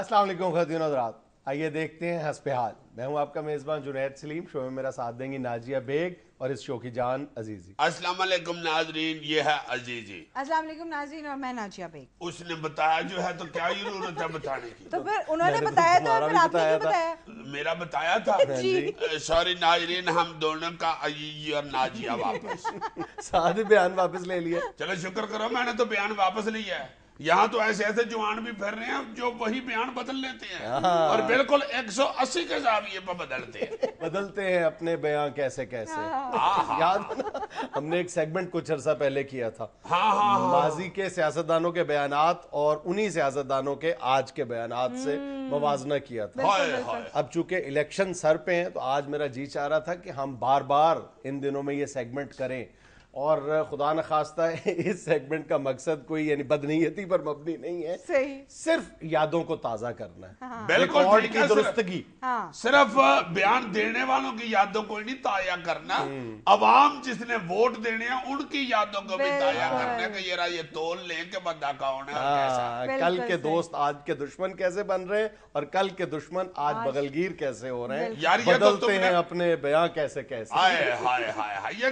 अस्सलाम वालेकुम ख़वातीन और हज़रात, आइए देखते हैं हस्ब हाल। मैं हूं आपका मेज़बान जुनैद सलीम। शो में मेरा साथ देंगी नाजिया बेग और इस शो की जान अजीजी। अस्सलाम वालेकुम नाजरीन, ये है अजीजी। अस्सलाम वालेकुम नाज़रीन और मैं नाजिया बेग। उसने बताया जो है तो क्या जरूरत है बताने की। तो फिर उन्होंने बताया तो फिर आपने क्यों बताया? मेरा बताया था जी। सॉरी नाजरीन, हम दोनों का अजीजी और नाजिया वापस। साथ बयान वापस ले लिया। चलो शुक्र करो, मैंने तो बयान वापस लिया है। यहाँ तो ऐसे ऐसे जवान भी फिर रहे हैं जो वही बयान बदल लेते हैं और बिल्कुल 180 के जाविये पर बदलते हैं अपने बयान कैसे कैसे। याद है ना, हमने एक सेगमेंट कुछ अरसा पहले किया था। माजी के सियासतदानों के बयानात और उन्हीं सियासतदानों के आज के बयानात से मवाजना किया था। अब चूंकि इलेक्शन सर पे हैं तो आज मेरा जी चाह रहा था कि हम बार बार इन दिनों में ये सेगमेंट करें और खुदा न खास्ता इस सेगमेंट का मकसद कोई यानी बदनीयती पर मबनी नहीं है, सिर्फ यादों को ताजा करना है। बिल्कुल रिकॉर्ड की दुरुस्तगी, सिर्फ बयान देने वालों की यादों को नहीं ताजा करना, अवाम जिसने वोट देने हैं उनकी यादों को भी ताजा करना कि ये तोल लें कि बंदा कौन है और कैसा। कल के दोस्त आज के दुश्मन कैसे बन रहे हैं और कल के दुश्मन आज बगलगीर कैसे हो रहे हैं। यार ये बदलते हैं अपने बयान कैसे कैसे। हाय हाय हाय हाय, ये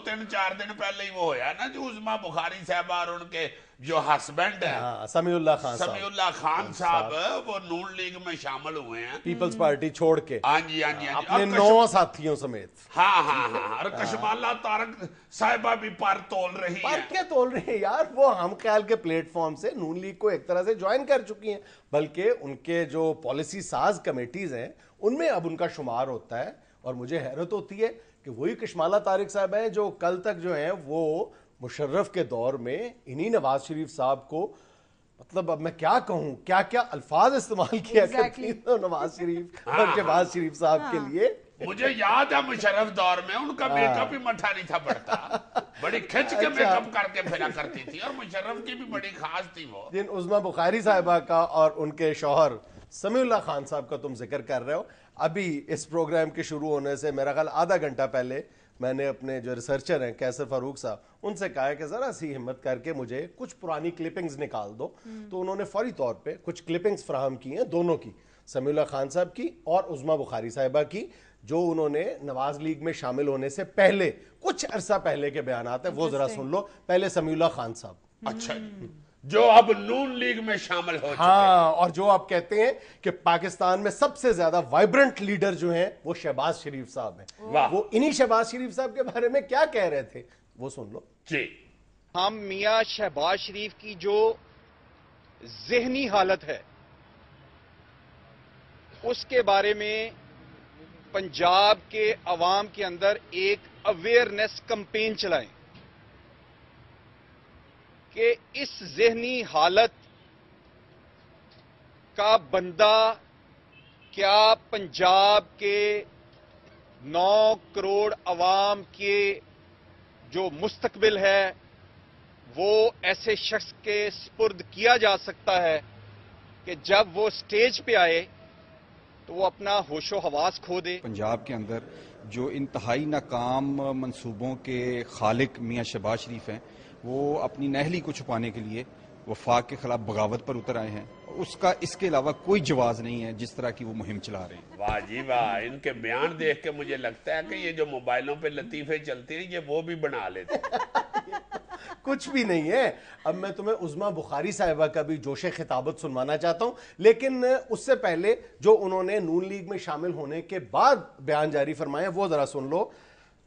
2-3-4 दिन पहले ही वो होया ना जो उस्मा बुखारी साहब और उनके जो हस्बैंड है समीउल्लाह खान साहब वो नून लीग में शामिल हुए हैं, पीपल्स पार्टी छोड़ के। हाँ जी अपने 9 साथियों समेत। हाँ और कशमाला तारक साहिबा भी पर तोल रही है। क्या तोल रही है यार, वो हम ख्याल के प्लेटफॉर्म से नून लीग को एक तरह से ज्वाइन कर चुकी हैं, बल्कि उनके जो पॉलिसी साज कमेटीज हैं उनमें अब उनका शुमार होता है। और मुझे हैरत होती है कि वही कशमाला तारिक साहब हैं जो कल तक जो हैं वो मुशर्रफ के दौर में इन्हीं नवाज शरीफ साहब को, मतलब अब मैं क्या कहूं, क्या क्या अल्फाज इस्तेमाल किया करती तो नवाज शरीफ और शहबाज शरीफ साहब के लिए। मुझे याद है मुशर्रफ दौर में उनका मेकअप ही मठा नहीं था पड़ता, बड़ी खिंच के मेकअप करके फिरा करती थी और मुशर्रफ की भी बड़ी खास थी वो। जिन उस्मा बुखारी साहिबा का और उनके शौहर समीउल्लाह खान साहब का तुम जिक्र कर रहे हो, अभी इस प्रोग्राम के शुरू होने से मेरा ख्याल आधा घंटा पहले मैंने अपने जो रिसर्चर हैं कैसर फारूक साहब उनसे कहा कि ज़रा सी हिम्मत करके मुझे कुछ पुरानी क्लिपिंग्स निकाल दो। तो उन्होंने फौरी तौर पे कुछ क्लिपिंग्स फराहम की हैं, दोनों की, समीउल्लाह खान साहब की और उस्मा बुखारी साहिबा की, जो उन्होंने नवाज लीग में शामिल होने से पहले कुछ अरसा पहले के बयानात हैं। वो जरा सुन लो। पहले समीउल्लाह खान साहब। अच्छा, जो अब नून लीग में शामिल हो चुके हैं और जो आप कहते हैं कि पाकिस्तान में सबसे ज्यादा वाइब्रेंट लीडर जो हैं वो शहबाज शरीफ साहब हैं। वो इन्हीं शहबाज शरीफ साहब के बारे में क्या कह रहे थे वो सुन लो जी। हम मियां शहबाज शरीफ की जो ज़हनी हालत है उसके बारे में पंजाब के अवाम के अंदर एक अवेयरनेस कैंपेन चलाएं कि इस ज़हनी हालत का बंदा क्या पंजाब के 9 करोड़ अवाम के जो मुस्तकबिल है वो ऐसे शख्स के स्पुर्द किया जा सकता है कि जब वो स्टेज पे आए तो वो अपना होशो हवास खो दे। पंजाब के अंदर जो इंतहाई नाकाम मंसूबों के खालिक मियां शहबाज शरीफ हैं वो अपनी नाअहली को छुपाने के लिए वफाक के खिलाफ बगावत पर उतर आए हैं। उसका इसके अलावा कोई जवाज नहीं है जिस तरह की वो मुहिम चला रहे हैं। वाह जी वाह, इनके बयान देख के मुझे लगता है कि ये जो मोबाइलों पे लतीफे चलते हैं ये वो भी बना लेते कुछ भी नहीं है। अब मैं तुम्हें उस्मा बुखारी साहिबा का भी जोशे खिताबत सुनवाना चाहता हूं, लेकिन उससे पहले जो उन्होंने नून लीग में शामिल होने के बाद बयान जारी फरमाए वो जरा सुन लो।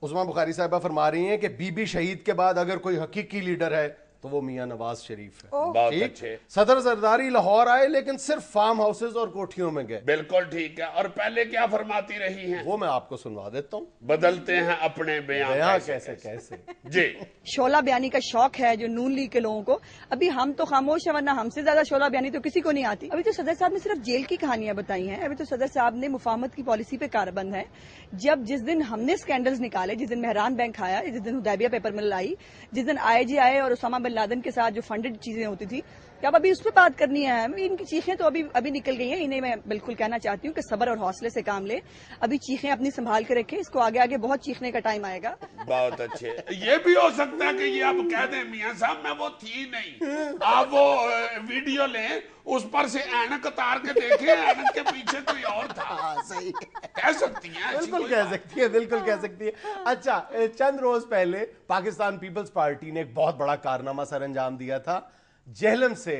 उस्मा बुखारी साहिबा फरमा रही हैं कि बीबी शहीद के बाद अगर कोई हकीकी लीडर है तो वो मियां नवाज शरीफ है। बहुत अच्छे। सदर जरदारी लाहौर आए लेकिन सिर्फ फार्म हाउसेज और कोठियों में गए। बिल्कुल ठीक है। और पहले क्या फरमाती रही हैं? वो मैं आपको सुनवा देता हूँ। बदलते हैं अपने बयान कैसे कैसे। जी। शोला बयानी का शौक है जो नून लीग के लोगों को। अभी हम तो खामोश है, वरना हमसे ज्यादा शोला बयानी तो किसी को नहीं आती। अभी तो सदर साहब ने सिर्फ जेल की कहानियां बताई हैं। अभी तो सदर साहब ने मुफाहमत की पॉलिसी पे कारबंद है। जिस दिन हमने स्कैंडल्स निकाले, जिस दिन मेहरान बैंक आया, जिस दिन हुदैबिया पेपर मिल आई, जिस दिन IIG आए और उसामा बिन लादेन के साथ जो फंडेड चीजें होती थी, کہ اب ابھی اس پہ بات کرنی ہے. ان کی چیخیں تو ابھی نکل گئی ہیں. انہیں میں بالکل کہنا چاہتی ہوں کہ صبر اور حوصلے سے کام لے. ابھی چیخیں اپنی سنبھال کے رکھیں, اس کو آگے بہت چیخنے کا ٹائم آئے گا. بہت اچھے. یہ بھی ہو سکتا ہے کہ یہ آپ کہہ دیں میاں صاحب میں وہ تھی نہیں, آپ وہ ویڈیو لیں اس پر سے اینک اتار کے دیکھیں, اینک کے پیچھے کوئی اور تھا. صحیح کہہ سکتی ہیں, بالکل کہہ سکتی ہے, بالکل کہہ سکتی ہے. اچھا, چند روز پہلے پاکستان پیپلز پارٹی نے ایک بہت بڑا کارنامہ سر انجام دیا تھا. جہلم سے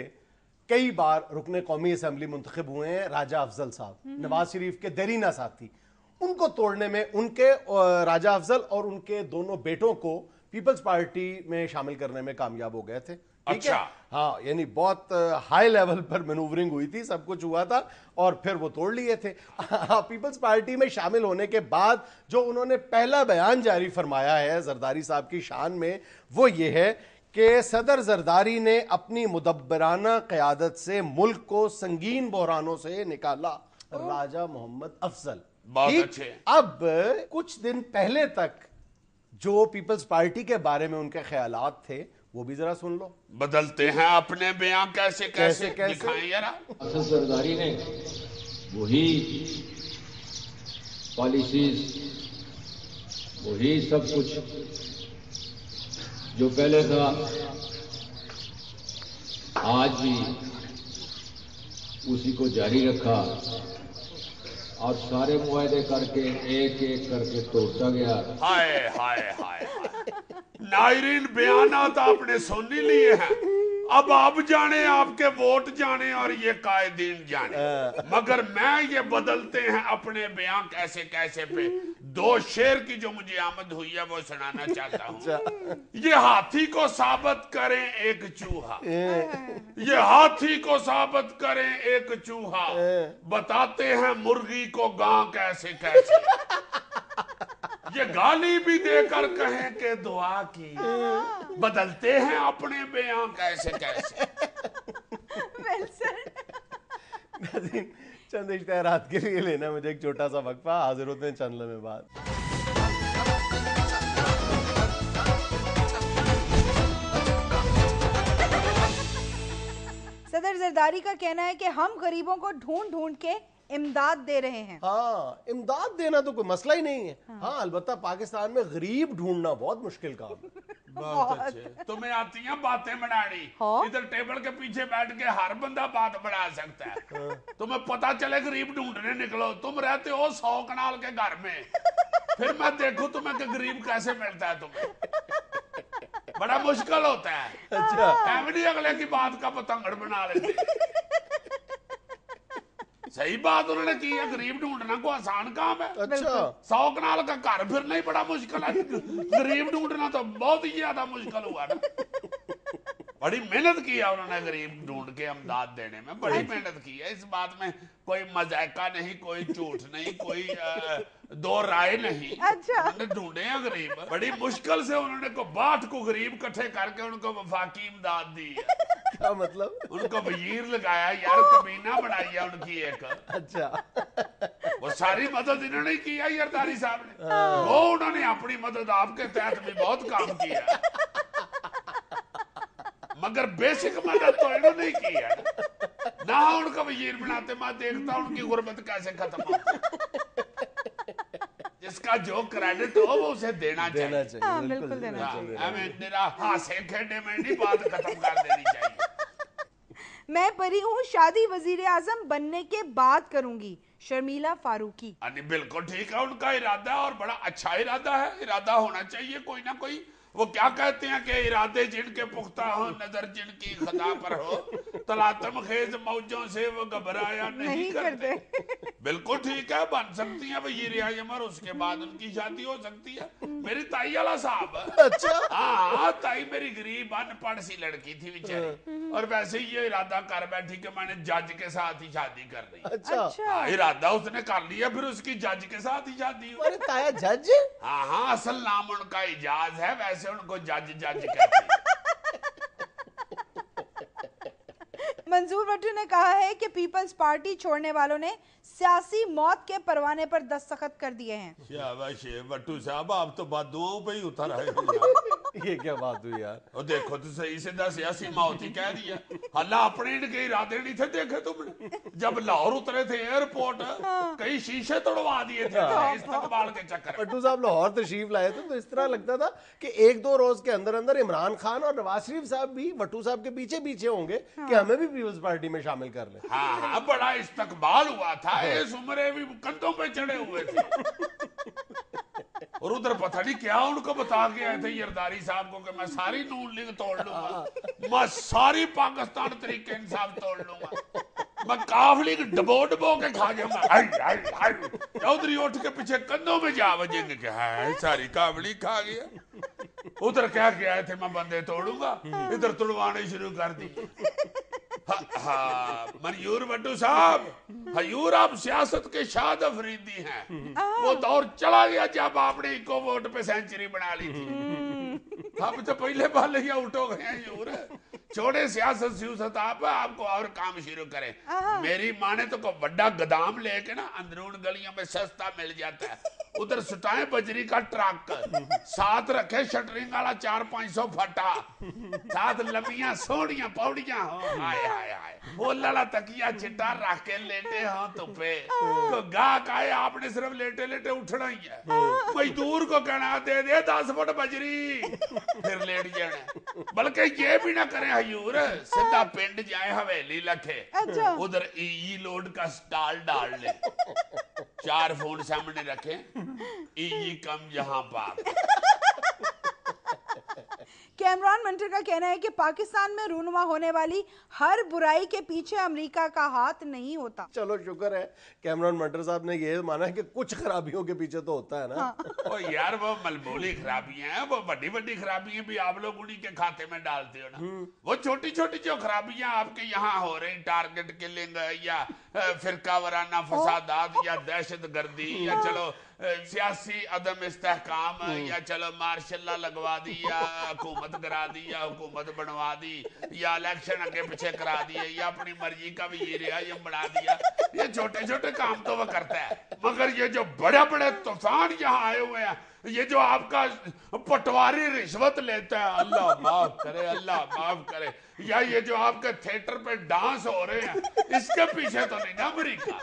کئی بار رکن قومی اسمبلی منتخب ہوئے ہیں راجہ افضل صاحب, نواز شریف کے دیرینہ ساتھی. ان کو توڑنے میں ان کے راجہ افضل اور ان کے دونوں بیٹوں کو پیپلز پارٹی میں شامل کرنے میں کامیاب ہو گئے تھے. اچھا, ہاں, یعنی بہت ہائی لیول پر مینوورنگ ہوئی تھی, سب کچھ ہوا تھا اور پھر وہ توڑ لیے تھے. پیپلز پارٹی میں شامل ہونے کے بعد جو انہوں نے پہلا بیان جاری فرمایا ہے زرداری صاحب کی شان میں, وہ یہ ہے کہ صدر زرداری نے اپنی مدبرانہ قیادت سے ملک کو سنگین بحرانوں سے نکالا. راجہ محمد افضل. بہت اچھے. اب کچھ دن پہلے تک جو پیپلز پارٹی کے بارے میں ان کے خیالات تھے وہ بھی ذرا سن لو. بدلتے ہیں اپنے بیان کیسے دکھائیں یارا. صدر زرداری نے وہی پالیسیز, وہی سب کچھ جو پہلے تھا آج بھی اسی کو جاری رکھا اور سارے معاہدے کر کے ایک ایک کر کے توڑتا گیا. ہائے ہائے ہائے, ناظرین بیانات آپ نے سن ہی لیے ہیں. اب آپ جانے, آپ کے ووٹ جانے اور یہ قائدین جانے, مگر میں یہ بدلتے ہیں اپنے بیان کیسے پہ دو شعر کی جو مجھے آمد ہوئی ہے وہ سنانا چاہتا ہوں. یہ ہاتھی کو ثابت کریں ایک چوہا, یہ ہاتھی کو ثابت کریں ایک چوہا, بتاتے ہیں مرغی کو گاں کیسے. یہ گالی بھی دے کر کہیں کہ دعا کی, بدلتے ہیں اپنے بیان کیسے. ناظرین, چند اشتہارات کے لیے لینا مجھے ایک چھوٹا سا وقفہ, حاضر ہوتے ہیں چند لمحے بعد. صدر زرداری کا کہنا ہے کہ ہم غریبوں کو ڈھونڈ ڈھونڈ کے امداد دے رہے ہیں. ہاں, امداد دینا تو کوئی مسئلہ ہی نہیں ہے. ہاں, البتہ پاکستان میں غریب ڈھونڈنا بہت مشکل کام ہے. بہت اچھے. تمہیں آتی ہیں باتیں بنانی, ادھر ٹیبل کے پیچھے بیٹھ کے ہر بندہ بات بنا سکتا ہے. تمہیں پتا چلے غریب ڈھونڈنے نکلو, تم رہتے ہو 100 کنال کے گھر میں, پھر میں دیکھوں تمہیں کہ غریب کیسے ملتا ہے. تمہیں بڑا مشکل ہوتا ہے. اچھا, فیملی اگلے کی بات کا پتنگڑ بنا لیتے. صحیح بات انہوں نے کی ہے, غریب ڈھونڈنا کو آسان کام ہے. اچھا, 100 کنال کا گھر پھرنا ہی بڑا مشکل ہے, غریب ڈھونڈنا تو بہت ہی زیادہ مشکل ہوا نا. بڑی محنت کی ہے انہوں نے غریب ڈھونڈ کے امداد دینے میں, بڑی محنت کی ہے. اس بات میں کوئی مذائقہ نہیں, کوئی جھوٹ نہیں, کوئی دو رائے نہیں. انہوں نے ڈھونڈے ہیں غریب, بڑی مشکل سے انہوں نے کو 62 کو غریب کٹھے کر کے ان کو وفاقی امداد دی ہے. کیا مطلب؟ ان کو وزیر لگایا, یار کمینہ بنائی ہے ان کی ایک. اچھا, وہ ساری مدد انہوں نے کی ہے زرداری صاحب نے, وہ انہوں نے اپنی مدد آپ کے تحت بھی بہت کام کیا ہے, مگر بیسک مدد تو انہوں نے کی ہے نہ. ان کا وزیر بناتے میں دیکھتا ہوں ان کی غربت کیسے ختم ہوتی. جس کا جو کریڈٹ ہو وہ اسے دینا چاہیے. بالکل دینا چاہیے. ہمیں تیرا ہاسے کھیڈے میں نہیں بات ختم کر دینی چاہیے. میں پری ہوں, شادی وزیر اعظم بننے کے بعد کروں گی, شرمیلا فاروقی. بالکل ٹھیک ہے, ان کا ارادہ اور بڑا اچھا ارادہ ہے. ارادہ ہونا چاہیے کوئی نہ کوئی. وہ کیا کہتے ہیں کہ ارادے جن کے پختہ ہو, نظر جن کی خطا پر ہو, تلاطم خیز موجوں سے وہ گھبرایا نہیں کرتے. بالکل ٹھیک ہے, بن سکتی ہیں وزیر اعظم اور اس کے بعد ان کی شادی ہو سکتی ہے. میری تائی والا صاحب. اچھا, ہاں, تائی میری غریب ان پڑھ سی لڑکی تھی بیچاری, اور ویسے ہی یہ ارادہ کر بیٹھی کہ میں نے جج کے ساتھ ہی شادی کرنی. اچھا, ارادہ اس نے کر لیا, پھر اس کی جج کے ساتھ ہی شادی ہوئی. تایا جج؟ ہاں, اصل نام ان کا اجاز ہے, ویسے ان کو جج کہتے ہیں. منظور بٹو نے کہا ہے کہ پیپلز پارٹی چھوڑنے والوں نے سیاسی موت کے پروانے پر دستخط کر دیے ہیں. شاباش بٹو صاحب, آپ تو بد دعاؤں پہ ہی اتر آئے. ये क्या बात हुई यार? और देखो तो सही सीधा सियासी मौत ही कह दिया। अल्लाह अपने इनके इरादे नहीं थे देखे तुमने? जब लाहौर उतरे थे एयरपोर्ट, कई शीशे तोड़वा दिए थे इस्तकबाल के चक्कर में। भट्टू साहब लाहौर तशरीफ लाए थे तो इस तरह लगता था कि 1-2 रोज के अंदर अंदर इमरान खान और नवाज शरीफ साहब भी भट्टू साहब के पीछे पीछे होंगे कि हमें भी पीपल्स पार्टी में शामिल कर लें। हाँ, बड़ा इस्तकबाल हुआ था। इस उम्र भी कंधों पे चढ़े हुए थे। और उधर पता नहीं क्या उनको बता के आए थे यरदारी साहब को कि मैं सारी नून लीग तोड़ लूंगा, मैं सारी पाकिस्तान तरीके इंसाफ तोड़ लूंगा, मैं काफ लीग डबो डबो के खा जाऊंगा। चौधरी उठ के पीछे कंधों में जा बजेंगे कि है सारी काबली खा गया। उधर क्या आए थे मैं बंदे तोड़ूंगा, इधर तुड़वाने शुरू कर दी। हाँ, मयूर भट्टू साहब, हयूर आप सियासत के शाद अफरीदी हैं। वो दौर चला गया जब आपने इको वोट पे सेंचुरी बना ली थी। हम तो पहले बाल ही आउट हो गए हैं यूर। छोड़े सियासत सियासत आपको और काम शुरू करें। मेरी माने तो को बड़ा गोदाम लेके ना अंदरून गलियों में सस्ता मिल जाता है। उधर सुटाए बजरी का ट्रक, साथ रखे शटरिंग वाला 400-500 फटा, साथ लंबियां सोहनियां पौड़ियां हो, हाय हाय हाय, वो लड़ा तकिया चिट्टा रख के लेटे हो तुपे। तो गाहक आए आपने सिर्फ लेटे लेटे उठना ही है। मजदूर को कहना दे 10 फुट बजरी, फिर लेट जाना। बल्कि ये भी ना करें हयूर, सीधा पिंड जाए हवेली लखे, उधर ई लोड का स्टॉल डाल ले, 4 फोन सामने रखे, ई कम जहां पाक। कैमरान मंटर का कहना है कि पाकिस्तान में रूनुमा होने वाली हर बुराई के पीछे अमेरिका का हाथ नहीं होता। चलो शुक्र है कैमरान मंटर साहब ने ये माना है कि कुछ खराबियों के पीछे तो होता है ना। ओ यार वो मलमूली खराबियां हैं, वो बड़ी बड़ी खराबियां भी आप लोग उन्हीं के खाते में डालते हो ना। वो छोटी छोटी जो खराबियां आपके यहाँ हो रही, टारगेट किलिंग या फिरका वराना फसादात या दहशत गर्दी या चलो सियासी अदम इस्तेहकाम या चलो मार्शल लॉ लगवा दी या हुकूमत करा दी या हुकूमत बनवा दी या इलेक्शन आगे पीछे करा दिए या अपनी मर्जी का वजीर आज़म बना दिया, ये छोटे छोटे काम तो वो करता है। मगर ये जो बड़े बड़े तूफान यहाँ आए हुए हैं, ये जो आपका पटवारी रिश्वत लेता है, अल्लाह माफ करे, अल्लाह माफ करे, या ये जो आपके थिएटर पे डांस हो रहे हैं, इसके पीछे तो नहीं ना अमेरिका,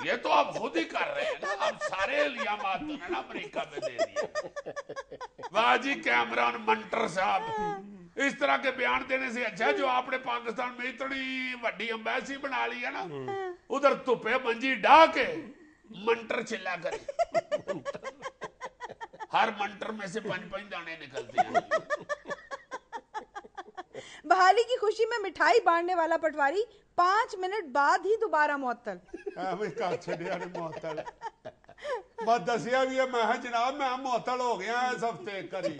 ये तो आप खुद ही कर रहे हैं ना। आप सारे इल्जामात तो ना अमेरिका पे दे दिए। वाह जी कैमरान मंटर साहब, इस तरह के बयान देने से अच्छा जो आपने पाकिस्तान में इतनी बड़ी एम्बेसी बना ली है ना, उधर तुपे मंजी डा के मंटर चिल्ला करे, हर मंटर में से 5-5 दाने निकलते हैं। बहाली की खुशी में मिठाई बांटने वाला पटवारी 5 मिनट बाद ही दोबारा मुअत्तल। मैं दसिया भी है, मैं जनाब मैं मुअत्तल हो गया इस हफ्ते करी।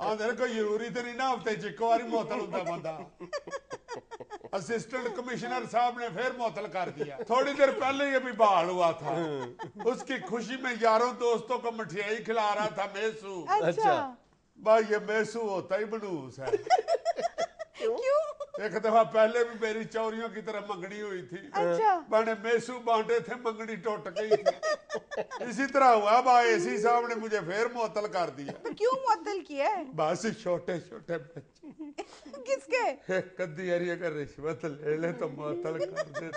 आंदे कोई जरूरी तो नहीं ना हफ्ते च एक बार मुअत्तल होता बंदा। असिस्टेंट कमिश्नर साहब ने फिर मुअत्तल कर दिया। थोड़ी देर पहले ये भी बहाल हुआ था। उसकी खुशी में यारों दोस्तों को मिठाई खिला रहा था मेसू। अच्छा भाई ये मेसू होता ही बनूस है। क्यों? एक दफा पहले भी मेरी चोरियों की तरह मंगनी हुई थी। अच्छा। मैंने मेसू बांटे थे, मंगनी टूट गई थी। इसी तरह हुआ भाई एसी साहब ने मुझे फिर मुअत्तल कर दिया। तो क्यों मुअत्तल किया है? बस छोटे छोटे बच्चे किसके? कद्दी यारी अगर रिश्वत ले ले तो मुअत्तल कर देते।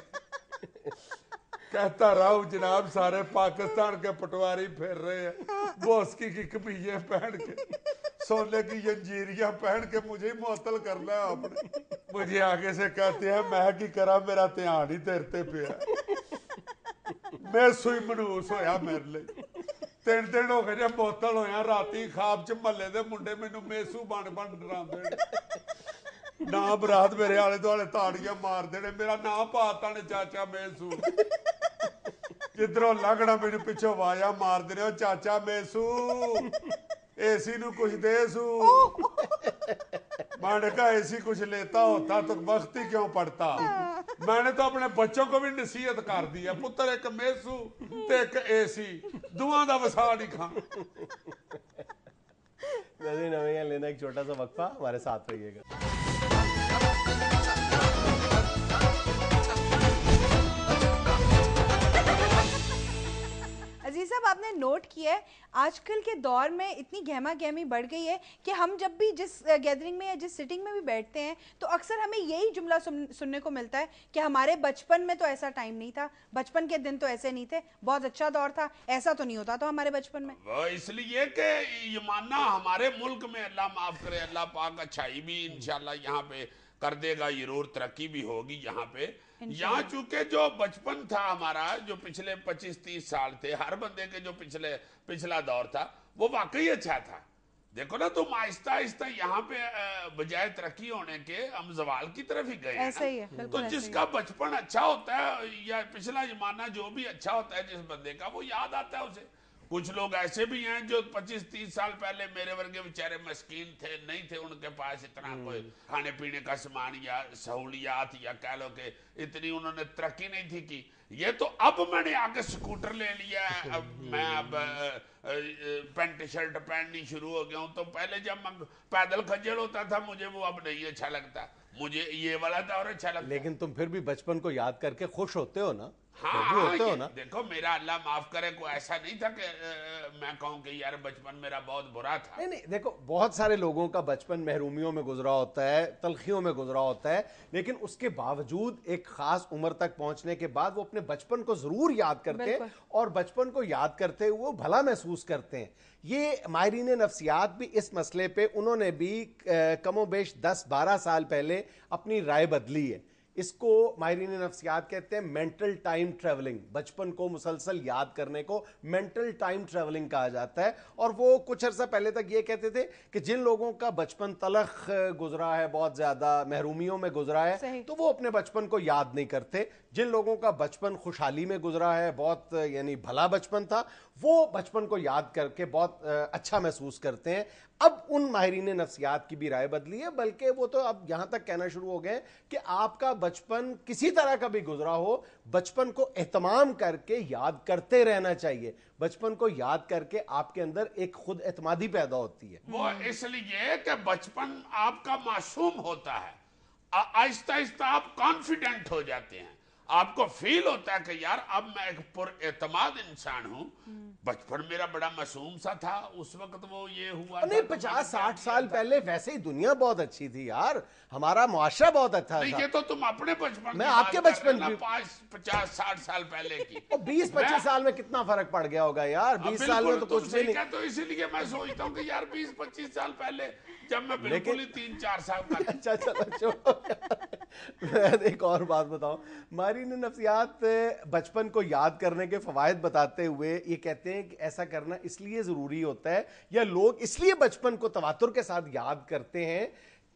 कहता रहा जनाब सारे पाकिस्तान के पटवारी फिर रहे हैं बोस्की की कमीजें पहन के, सोने की जंजीरियां पहन के, मुझे मुअत्तल करना है आपने। मुझे आगे से कहते हैं मैं की करा, मेरा ध्यान ही तेरते पे। मैं सुई मनूस होया मेरे लिए। 3 दिन हो गए जब मुअत्तल होया, राती खाब च महल्ले दे मुंडे मैनू मेसू बन डरांदे ना, बरात मेरे आले दुआले ताड़ियां मार देने, मेरा नाम पाता ने चाचा मेसू। जिधरों लगना मैनू पिछो आवाजा मार देने, चाचा मेसू एसी नू कुछ दे सू। मैंने कहा एसी कुछ लेता होता तो वक्त ही क्यों पड़ता। मैंने तो अपने बच्चों को भी नसीहत कर दी है, पुत्र एक मेसू ते एक एसी, दुआं दा वसा नहीं खा। लेना एक छोटा सा वक्फा, हमारे साथ रहिएगा। अजीज साहब, आपने नोट किया है आजकल के दौर में इतनी गहमा गहमी बढ़ गई है कि हम जब भी जिस गैदरिंग में या जिस सिटिंग में भी बैठते हैं तो अक्सर हमें यही जुमला सुनने को मिलता है कि हमारे बचपन में तो ऐसा टाइम नहीं था, बचपन के दिन तो ऐसे नहीं थे, बहुत अच्छा दौर था, ऐसा तो नहीं होता था हमारे बचपन में। वो इसलिए कि ये मानना हमारे मुल्क में, अल्लाह माफ करे, अल्लाह पाक अच्छाई भी इंशाल्लाह यहाँ पे कर देगा, जरूर तरक्की भी होगी यहाँ पे। यहाँ चूंकि जो बचपन था हमारा, जो पिछले 25-30 साल थे, हर बंदे के जो पिछला दौर था वो वाकई अच्छा था। देखो ना, तुम आहिस्ता आहिस्ता यहाँ पे बजाय तरक्की होने के हम जवाल की तरफ ही गए। ऐसा ही है, तो जिसका बचपन अच्छा होता है या पिछला जमाना जो भी अच्छा होता है जिस बंदे का, वो याद आता है उसे। कुछ लोग ऐसे भी हैं जो 25-30 साल पहले मेरे वर्गे बेचारे मस्कीन थे, नहीं थे उनके पास इतना कोई खाने पीने का सामान या सहूलियात, या कह लो कि इतनी उन्होंने तरक्की नहीं थी की। ये तो अब मैंने आके स्कूटर ले लिया है, अब मैं पैंट शर्ट पहननी शुरू हो गया हूँ। तो पहले जब मैं पैदल खज्जल होता था मुझे वो अब नहीं अच्छा लगता, मुझे ये वाला दौर अच्छा लगता। लेकिन तुम फिर भी बचपन को याद करके खुश होते हो ना? हाँ, होते हो ना? देखो मेरा अल्लाह माफ करे कोई ऐसा नहीं था कि मैं कहूँ कि यार बचपन मेरा बहुत बुरा था। नहीं, देखो बहुत सारे लोगों का बचपन महरूमियों में गुजरा होता है, तलखियों में गुजरा होता है, लेकिन उसके बावजूद एक खास उम्र तक पहुंचने के बाद वो अपने बचपन को जरूर याद करते हैं और बचपन को याद करते हुए भला महसूस करते हैं। ये माहिरीन नफ्सियात भी इस मसले पे उन्होंने भी कमोबेश 10-12 साल पहले अपनी राय बदली है। इसको माहिरीन नफ्सियात कहते हैं मेंटल टाइम ट्रैवलिंग। बचपन को मुसलसल याद करने को मेंटल टाइम ट्रैवलिंग कहा जाता है। और वो कुछ अर्सा पहले तक ये कहते थे कि जिन लोगों का बचपन तलख गुजरा है, बहुत ज्यादा महरूमियों में गुजरा है, तो वो अपने बचपन को याद नहीं करते। जिन लोगों का बचपन खुशहाली में गुजरा है, बहुत यानी भला बचपन था, वो बचपन को याद करके बहुत अच्छा महसूस करते हैं। अब उन माहिरीन नफ्सियात की भी राय बदली है, बल्कि वो तो अब यहां तक कहना शुरू हो गए कि आपका बचपन किसी तरह का भी गुजरा हो, बचपन को एहतमाम करके याद करते रहना चाहिए। बचपन को याद करके आपके अंदर एक खुद एतमादी पैदा होती है। वो इसलिए कि बचपन आपका मासूम होता है, आहिस्ता आहिस्ता आप कॉन्फिडेंट हो जाते हैं, आपको फील होता है कि यार अब मैं एक पुरएतमाद इंसान हूँ। बचपन मेरा बड़ा मासूम सा था, उस वक्त वो ये हुआ नहीं, 50-60 साल पहले वैसे ही दुनिया बहुत अच्छी थी यार, हमारा मुआशरा बहुत अच्छा था। ये तो तुम अपने बचपन, मैं आपके बचपन की 50-60 साल पहले की। 20-25 साल में कितना फरक पड़ गया होगा यार? 20 साल में तो कुछ भी नहीं। तो इसीलिए मैं सोचता हूँ कि यार 20-25 साल पहले जब मैं बिल्कुल ही 3-4 साल का। अच्छा चलो मैं एक और बात बताऊं, माहिरीन नफ्सियात बचपन को याद करने के फवायद बताते हुए ये कहते हैं कि ऐसा करना इसलिए जरूरी होता है, या लोग इसलिए बचपन को तवातुर के साथ याद करते हैं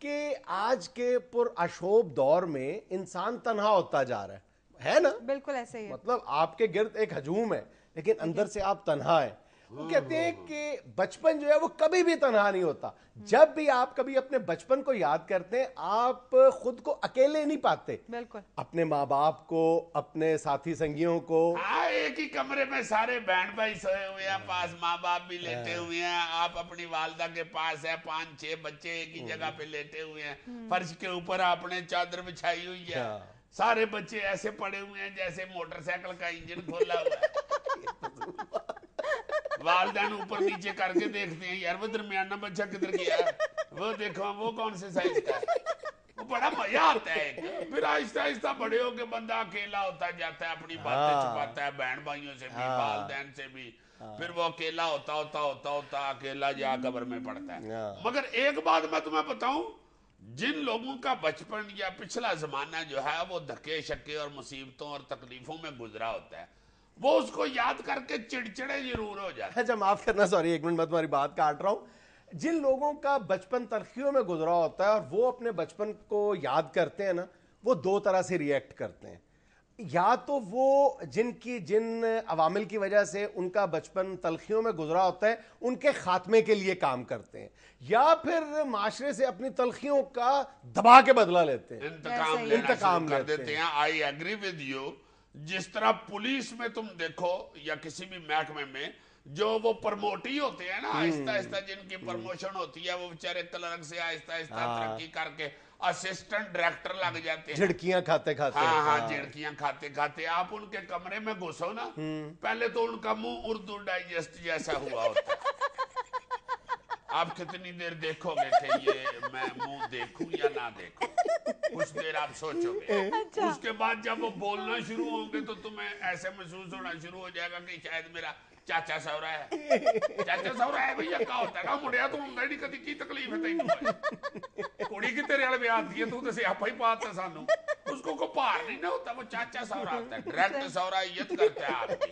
कि आज के पुरअशोब दौर में इंसान तन्हा होता जा रहा है ना? बिल्कुल ऐसे ही है। मतलब आपके गिर्द एक हजूम है लेकिन अंदर से आप तन्हा है। वो कहते हैं कि बचपन जो है वो कभी भी तन्हा नहीं होता। जब भी आप कभी अपने बचपन को याद करते हैं, आप खुद को अकेले नहीं पाते। बिल्कुल। अपने माँ बाप को, अपने साथी संगियों को। हाँ, एक ही कमरे में सारे बहन भाई सोए हुए हैं, पास माँ बाप भी लेटे हुए हैं, आप अपनी वालदा के पास है, 5-6 बच्चे एक ही जगह पे लेटे हुए हैं, फर्श के ऊपर आपने चादर बिछाई हुई है, सारे बच्चे ऐसे पड़े हुए हैं जैसे मोटरसाइकिल का इंजन खोला हुआ है। वालदैन ऊपर नीचे करके देखते हैं, यार वो दरमियाना बच्चा किधर गया, वो देखो वो कौन से साइज का है। वो बड़ा मजा आता है। फिर आहिस्ता आहिस्ता बड़े होके बंदा अकेला होता जाता है, अपनी बातें छुपाता है बहन भाइयों से भी, वालदैन से भी। फिर वो अकेला होता अकेला जा कब्र में पड़ता है। मगर एक बात मैं तुम्हें बताऊं, जिन लोगों का बचपन या पिछला जमाना जो है वो धक्के शक्के और मुसीबतों और तकलीफों में गुजरा होता है, वो उसको याद करके चिड़चिड़े जरूर हो जाते हैं। अच्छा माफ करना, सॉरी एक मिनट मैं तुम्हारी बात काट रहा हूं। जिन लोगों का बचपन तलखियों में गुजरा होता है और वो अपने बचपन को याद करते हैं ना, वो दो तरह से रिएक्ट करते हैं। या तो वो जिन अवामिल की वजह से उनका बचपन तलखियों में गुजरा होता है उनके खात्मे के लिए काम करते हैं, या फिर माशरे से अपनी तलखियों का दबा के बदला लेते हैं, इंतकाम कर देते हैं। I agree with you. जिस तरह पुलिस में तुम देखो या किसी भी महकमे में जो वो प्रमोटी होते हैं ना, आहिस्ता आहिस्ता जिनकी प्रमोशन होती है, वो बेचारे क्लर्क से आहिस्ता आहिस्ता तरक्की करके असिस्टेंट डायरेक्टर लग जाते हैं, झिड़कियां खाते खाते। हाँ हाँ, झिड़कियां खाते खाते आप उनके कमरे में घुसो ना, पहले तो उनका मुंह उर्दू डाइजेस्ट जैसा हुआ होता है। आप कितनी देर देखोगे कि ये मैं मुंह देखूं या ना देखूं, कुछ देर आप सोचोगे। उसके बाद जब वो बोलना शुरू होंगे तो तुम्हें ऐसे महसूस होना शुरू हो जाएगा कि शायद मेरा चाचा सौरा है। चाचा सौरा है भैया, क्या होता है मुंडिया तू हुंदा नहीं कदी, की तकलीफ है तैनूं, कुड़ी की तेरे वाले ब्याह दी है, तू तो सियापा ही पाता सानू। उसको कोई भार नहीं ना होता, वो चाचा सौरा होता है, डायरेक्ट सौरा इज्जत करता है आपकी।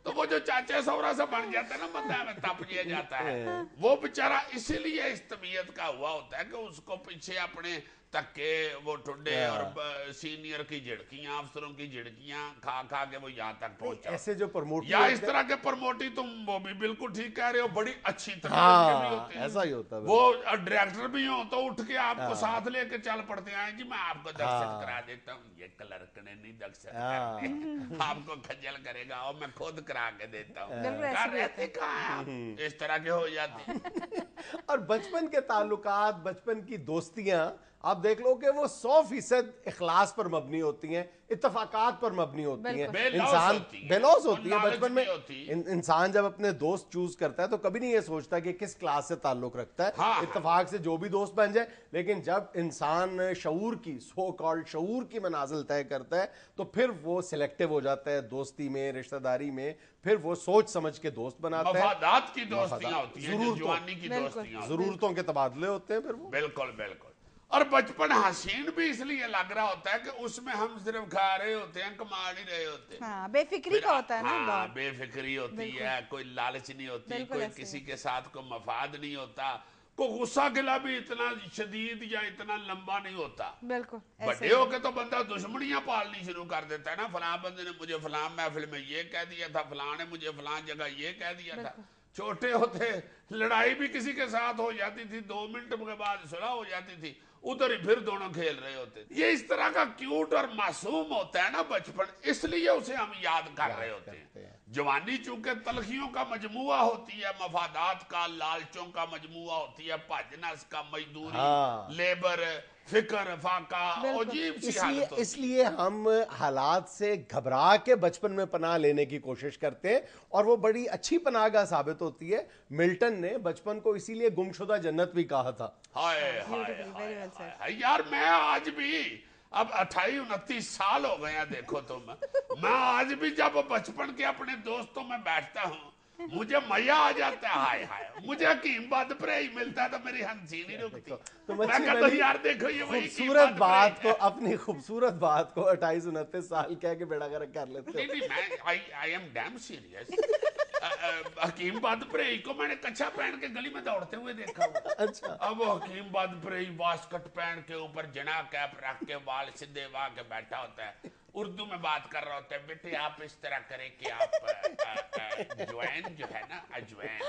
तो वो जो चाचा सौरा से बन जाता है ना बंदा में तप जिया जाता है, वो बेचारा इसीलिए इस तबीयत का हुआ होता है कि उसको पीछे अपने तक्के वो ठुड्डे और सीनियर की झिड़कियां, अफसरों की झिड़कियां खा खा के वो यहाँ तक पहुंचा। ऐसे जो प्रमोट या इस तरह के प्रमोटी, तुम वो भी बिल्कुल ठीक कह रहे हो, बड़ी अच्छी तरह हाँ, ऐसा ही होता है। वो डायरेक्टर भी हो तो उठ के आपको साथ लेके चल पड़ते हैं कि मैं आपको दक्षिण करा देता हूँ, ये क्लर्क ने नहीं दक्षिण करने, आपको खज्जल करेगा और मैं खुद करा के देता हूँ। रहते कहाँ हैं, इस तरह के हो जाते। और बचपन के ताल्लुकात, बचपन की दोस्तियां आप देख लो कि वो 100% इखलास पर मबनी होती हैं, इत्तफाकात पर मबनी होती हैं। इंसान बेलौस होती है बचपन में। इंसान जब अपने दोस्त चूज करता है तो कभी नहीं ये सोचता कि किस क्लास से ताल्लुक रखता है, हाँ। इत्तफाक से जो भी दोस्त बन जाए। लेकिन जब इंसान शऊर की, सो कॉल्ड शऊर की मनाजिल तय करता है तो फिर वो सिलेक्टिव हो जाता है दोस्ती में, रिश्तेदारी में। फिर वो सोच समझ के दोस्त बनाता है, मफादात की दोस्तियां होती हैं, जो जवानी की दोस्तियां, जरूरतों के तबादले होते हैं फिर वो। बिल्कुल बिल्कुल। और बचपन हसीन भी इसलिए लग रहा होता है कि उसमें हम सिर्फ खा रहे होते हैं, कमा नहीं रहे होते। हाँ, बेफिक्री का होता है ना। हाँ, बेफिक्री होती है, कोई लालच नहीं होती, कोई किसी के साथ कोई मफाद नहीं होता, कोई गुस्सा गिला भी इतना शदीद या इतना लंबा नहीं होता। बिल्कुल बड़े होके तो बंदा दुश्मनियां पालनी शुरू कर देता है ना, फलां बंदे ने मुझे फलां महफिल में ये कह दिया था, फलां ने मुझे फलां जगह ये कह दिया था। छोटे होते लड़ाई भी किसी के साथ हो जाती थी, 2 मिनट के बाद सुलह हो जाती थी, उधर ही फिर दोनों खेल रहे होते थे। ये इस तरह का क्यूट और मासूम होता है ना बचपन, इसलिए उसे हम याद कर रहे होते हैं। जवानी चूंकि तलखियों का मजमुआ होती है, मफादात का, लालचों का मजमुआ होती है, भजनस का, मजदूरी, लेबर, फिक्र, फाका, अजीब सी हालत होती है। इसलिए हम हालात से घबरा के बचपन में पनाह लेने की कोशिश करते हैं और वो बड़ी अच्छी पनाहगाह साबित होती है। मिल्टन ने बचपन को इसीलिए गुमशुदा जन्नत भी कहा था। हाय हाय हाय यार, मैं आज भी, अब 28-29 साल हो गए हैं, देखो तुम, मैं आज भी जब बचपन के अपने दोस्तों में बैठता हूँ मुझे मजा आ जाता है। हाय हाय, मुझे हकीम बादपुर ही मिलता है तो मेरी हंसी नहीं रुकती। तो मैं कहता हूँ यार देखो ये वही खूबसूरत बात को, अपनी खूबसूरत बात को 28-29 साल कह के बेड़ा गर्क कर लेते हो। नहीं, मैं आई एम डैम सीरियस। हकीम बादपुरे को मैंने कच्छा पहन के गली में दौड़ते हुए देखा हुआ। अच्छा। अब वो हकीम बादपुरे वास्कट पहन के ऊपर जना कैप रख के बाल सीधे वा के बैठा होता है, उर्दू में बात कर रहा होता है, बेटे आप इस तरह करें कि आप अजवैन जो है ना, अजवैन,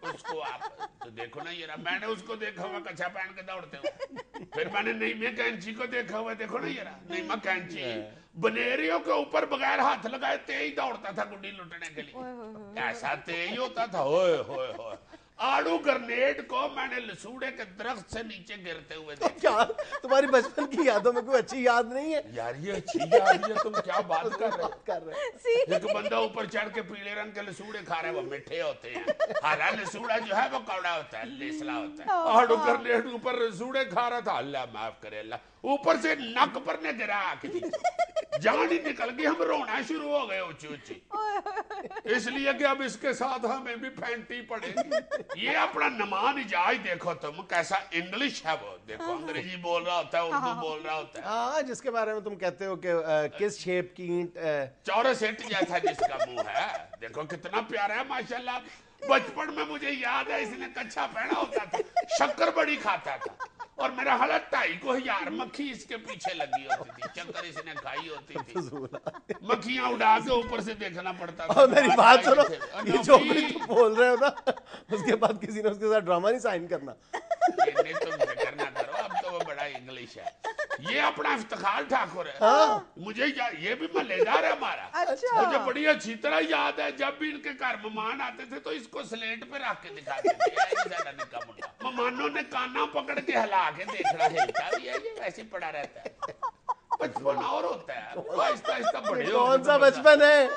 उसको आप तो देखो ना, ये रहा, मैंने उसको देखा हुआ कच्छा पहन के दौड़ते हुए। फिर मैंने नईमा कैंची को देखा हुआ, देखो ना ये रहा, नईमा कैंची बनेरियों के ऊपर बगैर हाथ लगाए तेज दौड़ता था गुड्डी लुटने के लिए, ऐसा तेज होता था। होए होए होए, आड़ू ग्रेनेड को मैंने लसूड़े के दरख्त से नीचे गिरते हुए देखा। क्या तुम्हारी बचपन की यादों में कोई अच्छी याद नहीं है? यार ये अच्छी याद है, तुम क्या बात कर रहे हो? एक बंदा ऊपर चढ़ के पीले रंग के लसूड़े खा रहा है, वो मीठे होते हैं, हरा लसूड़ा जो है वो कौड़ा होता है, लेसला होता है। आड़ू ग्रेनेड ऊपर लसूड़े खा रहा था, अल्लाह माफ करे अल्लाह, ऊपर से नक पर ने गिरा, जान ही निकल गई, हम रोना शुरू हो गए ऊंची ऊंची, इसलिए कि अब इसके साथ हमें भी फैंटी पड़ेगी। ये अपना नमान इजाज देखो तुम, कैसा इंग्लिश है वो, देखो अंग्रेजी बोल रहा होता है, उर्दू बोल रहा होता है। हाँ, जिसके बारे में तुम कहते हो कि किस शेप की ईंट, चौरस ईंट जैसा जिसका मुंह है, देखो कितना प्यारा है माशाल्लाह। बचपन में मुझे याद है इसने कच्छा पहना होता था, शक्कर बड़ी खाता था, और मेरा हालत 2,500 मक्खी इसके पीछे लगी होती थी, चक्कर इसने खाई होती थी, मक्खियां उड़ा के ऊपर से देखना पड़ता था। और मेरी बात सुनो, ये जो भी तुम बोल रहे हो ना, उसके बाद किसी ने उसके साथ ड्रामा नहीं साइन करना। नहीं, तुम फिक्र ना करो, अब तो वो बड़ा इंग्लिश है। یہ اپنا افتخار ٹھاکر ہے. مجھے یہ بھی ملےدار ہے ہمارا. مجھے بڑی اچھی طرح یاد ہے جب بھی ان کے گھر مہمان آتے تھے تو اس کو سلیٹ پہ رکھ کے دکھاتے تھے. مہمانوں نے کانا پکڑ کے ہلا کے دیکھنا ہلتا بھی ہے, یہ ویسے پڑا رہتا ہے. بچپن اور ہوتا ہے, آہستہ آہستہ بڑے ہو. کون سا بچپن ہے.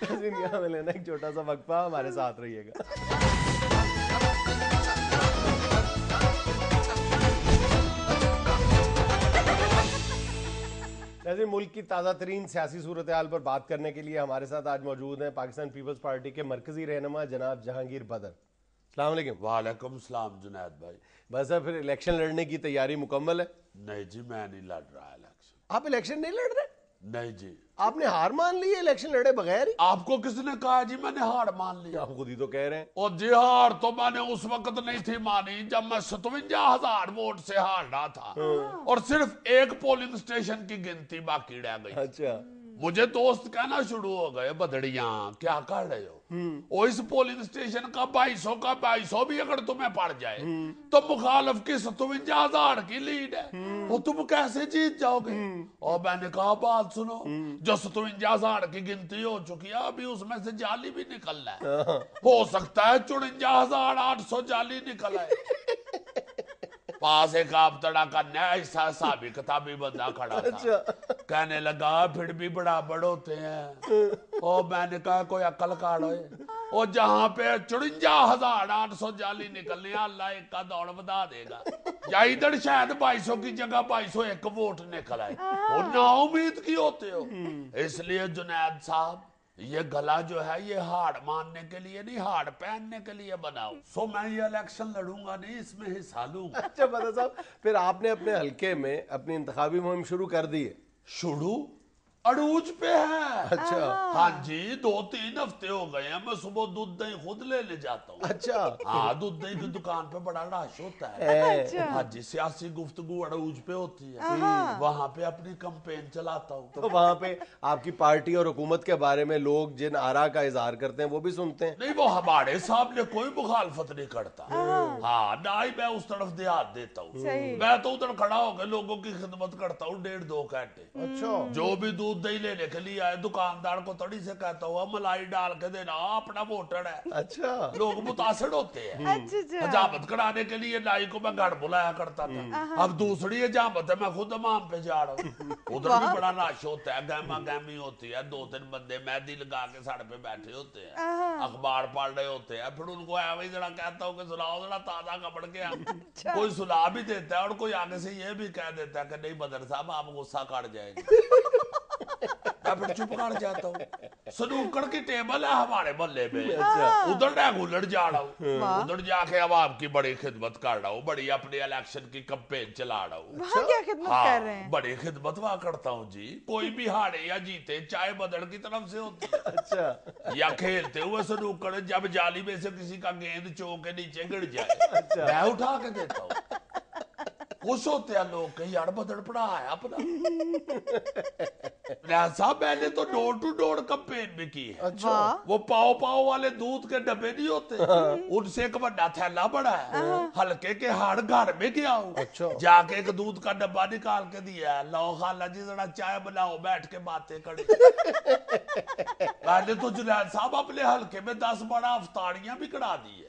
یہاں میں لینا ایک چھوٹا سا وقفہ, ہمارے ساتھ رہیے گا. جیسے ملک کی تازہ ترین سیاسی صورتحال پر بات کرنے کے لیے ہمارے ساتھ آج موجود ہیں پاکستان پیپلز پارٹی کے مرکزی رہنما جناب جہانگیر بدر. السلام علیکم. وعلیکم السلام جنید بھائی. بس اب پھر الیکشن لڑنے کی تیاری مکمل ہے؟ نہیں جی, میں نہیں لڑ رہا الیکشن. آپ الیکشن نہیں لڑ رہے؟ نہیں جی. آپ نے ہار مان لی ہے الیکشن لڑے بغیر ہی؟ آپ کو کس نے کہا جی میں نے ہار مان لی؟ آپ خود ہی تو کہہ رہے ہیں. اور جی ہار تو میں نے اس وقت نہیں تھی مانی جب میں 57,000 ووٹ سے ہار رہا تھا اور صرف ایک پولنگ اسٹیشن کی گنتی باقی رہ گئی. اچھا. مجھے دوست کہنا شروع ہو گئے, بدڑیاں کیا کر رہے ہو, اور اس پولنگ اسٹیشن کا 200 بھی اگر تمہیں پڑ جائے تو مخالف کی 57,000 کی لیڈ ہے, اور تم کیسے جیت جاؤ گے. اور میں نے کہا بات سنو, جو 57,000 کی گنتی ہو چکی ہے ابھی اس میں سے جعلی بھی نکلنا ہے, ہو سکتا ہے 54,800 جعلی نکل آئے. پاس ایک آبتڑا کا نیا حساب کتابی بندہ کھڑا تھا, کہنے لگا پھر بھی برابر ہوتے ہیں. اور میں نے کہا کوئی عقل کاڑ ہوئے, اور جہاں پہ 54,800 جعلی نکلنے اللہ ایک کا دوڑ بدا دے گا, یا ادھر شاید 200 کی جگہ 201 ووٹ نکل آئے, اور نا امید کی ہوتے ہو. اس لیے جنید صاحب یہ گلا جو ہے یہ ہار ماننے کے لیے نہیں, ہار پہننے کے لیے بناؤ. سو میں یہ الیکشن لڑوں گا نہیں, اس میں حصہ لوں گا. اچھا بدر صاحب, پھر آپ نے اپنے حلقے میں اپنی انتخابی مہم شروع کر دی ہے؟ شروع عروج پہ ہے. اچھا. ہاں جی, 2-3 ہفتے ہو گئے ہیں, میں صبح دودھ دہی خود لینے جاتا ہوں. اچھا. ہاں, دودھ دہی کی دکان پہ بڑا رش ہوتا ہے. ہاں جی, سیاسی گفتگو عروج پہ ہوتی ہے, وہاں پہ اپنی کمپین چلاتا ہوں. تو وہاں پہ آپ کی پارٹی اور حکومت کے بارے میں لوگ جن آرا کا اظہار کرتے ہیں وہ بھی سنتے ہیں؟ نہیں, وہ ہمارے سامنے کوئی مخالفت نہیں کرتا. ہاں, نہ ہی میں اس طرف دیہات دیتا ہوں. میں تو ادھر کھڑا ہو کے لوگوں کی خدمت کرتا ہوں 1.5-2 گھنٹے. اچھا. جو بھی دودھ دہی لینے کے لیے آئے دکاندار کو تڑی سے کہتا ہوا ملائی ڈال کے دینا, اپنا ووٹر ہے. اچھا. لوگ متاثر ہوتے ہیں. حجامت کرانے کے لیے نائی کو میں گھر بلایا کرتا تھا, اب دوسری حجامت ہے میں خود امام پہ جا رہا ہوں. ادھر بھی بڑا رش ہوتا ہے, گہما گہمی ہوتی ہے, 2-3 بندے مہندی لگا کے سڑ پہ بیٹھے ہوتے ہیں, اخبار پڑھ رہے ہوتے ہیں. پھر ان کو ایویں ذرا کہتا ہوں کہ سناؤ ذرا تازہ کپڑ کے. کوئی سنا بھی دیتا ہے اور کوئی آگے سے یہ بھی کہہ دیتا ہے کہ نہیں بدر صاحب آپ غصہ کر جائیں گے. میں پھر چپ کر جاتا ہوں. سنوکر کی ٹیبل ہے ہمارے محلے میں, ادھر ریگولر جا رہا ہوں, ادھر جا کے عوام کی بڑی خدمت کر رہا ہوں, بڑی اپنی الیکشن کی کمپین چلا رہا ہوں. وہاں کیا خدمت کر رہے ہیں؟ بڑی خدمت وہاں کرتا ہوں جی. کوئی بھی ہارے یا جیتے چائے بدڑ کی طرف سے ہوتی ہے. اچھا. یا کھیلتے ہوئے سنوکر جب جالی میں سے کسی کا گیند چو کے نیچے گر جائے میں اٹھا کے دیتا ہوں. خوش ہوتے ہیں لوگ کہ یار بدڑ پڑا ہے اپنا. صاحب میں نے تو ڈور ٹو ڈور کمپین بھی کی ہے. وہ پاؤ والے دودھ کے ڈبے نہیں ہوتے, ان سے ایک بڑا تھیلا بڑا ہے, ہلکے کے ہر گھر میں گیا ہوں, جا کے ایک دودھ کا ڈبا نکال کے دیا ہے, لو خالہ جی ذرا چائے بناؤ, بیٹھ کے باتیں کریں. میں نے تو جنید صاحب اپنے حلقے میں 10-12 افطاریاں بھی کرا دی ہے